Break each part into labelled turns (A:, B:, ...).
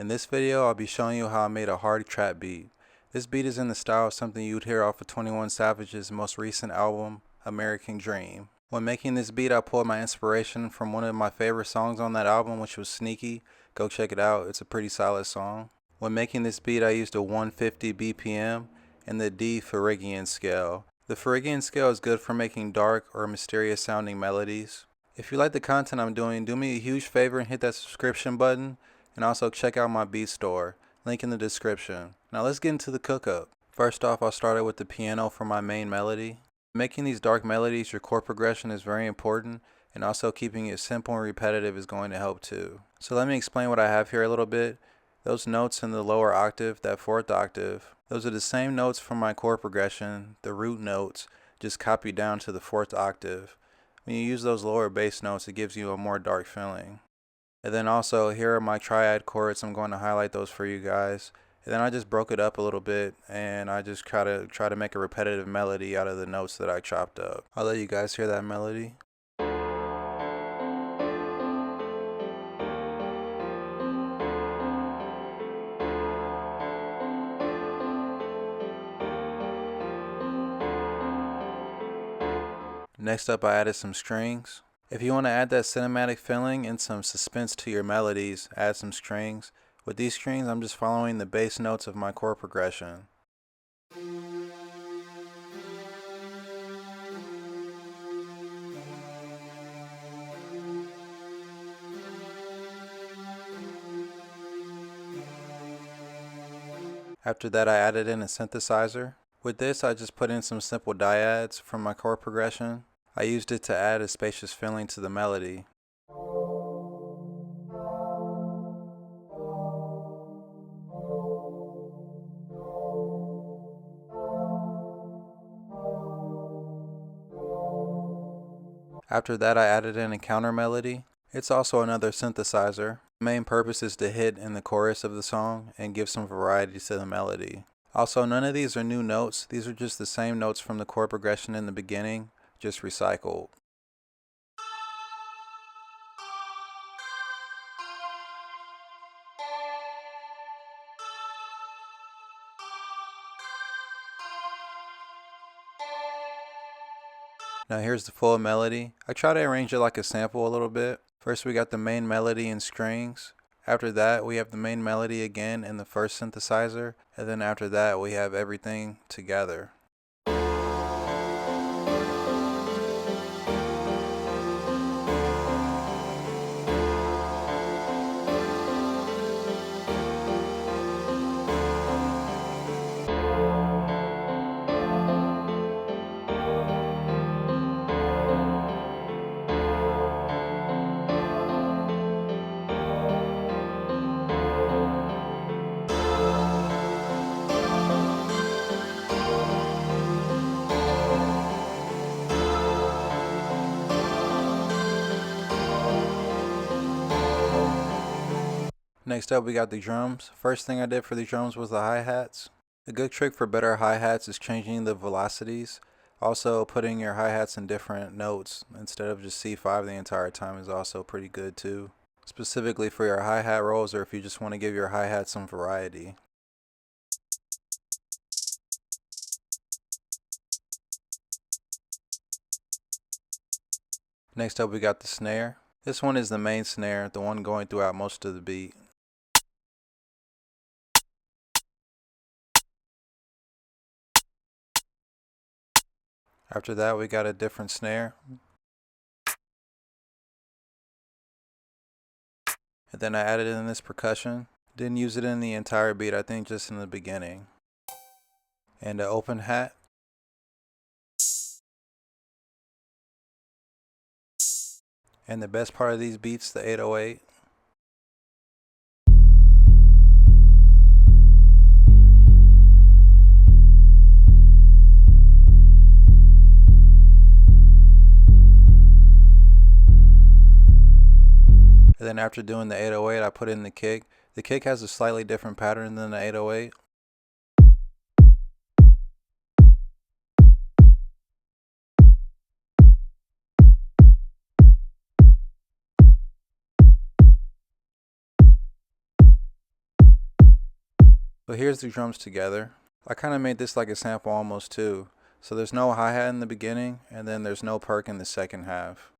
A: In this video, I'll be showing you how I made a hard trap beat. This beat is in the style of something you'd hear off of 21 Savage's most recent album, American Dream. When making this beat, I pulled my inspiration from one of my favorite songs on that album, which was Sneaky. Go check it out, it's a pretty solid song. When making this beat, I used a 150 BPM and the D Phrygian scale. The Phrygian scale is good for making dark or mysterious sounding melodies. If you like the content I'm doing, do me a huge favor and hit that subscription button. And also check out my beat store, link in the description. Now let's get into the cook-up. First off, I'll start with the piano for my main melody. Making these dark melodies, your chord progression is very important, and also keeping it simple and repetitive is going to help too. So let me explain what I have here a little bit. Those notes in the lower octave, that fourth octave, those are the same notes from my chord progression, the root notes, just copied down to the fourth octave. When you use those lower bass notes, it gives you a more dark feeling. And then also here are my triad chords. I'm going to highlight those for you guys. And then I just broke it up a little bit and I just try to make a repetitive melody out of the notes that I chopped up. I'll let you guys hear that melody. Next up, I added some strings. If you want to add that cinematic feeling and some suspense to your melodies, add some strings. With these strings, I'm just following the bass notes of my chord progression. After that, I added in a synthesizer. With this, I just put in some simple dyads from my chord progression. I used it to add a spacious feeling to the melody. After that, I added in a counter melody. It's also another synthesizer. The main purpose is to hit in the chorus of the song and give some variety to the melody. Also, none of these are new notes. These are just the same notes from the chord progression in the beginning, just recycled. Now here's the full melody. I try to arrange it like a sample a little bit. First we got the main melody in strings. After that we have the main melody again in the first synthesizer. And then after that we have everything together. Next up we got the drums. First thing I did for the drums was the hi-hats. A good trick for better hi-hats is changing the velocities. Also putting your hi-hats in different notes instead of just C5 the entire time is also pretty good too. Specifically for your hi-hat rolls or if you just want to give your hi-hat some variety. Next up we got the snare. This one is the main snare, the one going throughout most of the beat. After that we got a different snare. And then I added in this percussion. Didn't use it in the entire beat, I think just in the beginning. And an open hat. And the best part of these beats, the 808. And then after doing the 808, I put in the kick. The kick has a slightly different pattern than the 808. So here's the drums together. I kind of made this like a sample almost too. So there's no hi-hat in the beginning, and then there's no perk in the second half.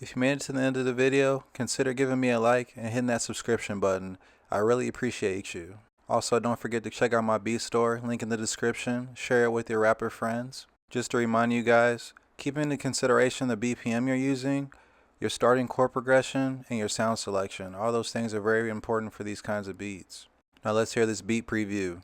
A: If you made it to the end of the video, consider giving me a like and hitting that subscription button. I really appreciate you. Also, don't forget to check out my beat store, link in the description, share it with your rapper friends. Just to remind you guys, keep into consideration the BPM you're using, your starting chord progression, and your sound selection. All those things are very important for these kinds of beats. Now let's hear this beat preview.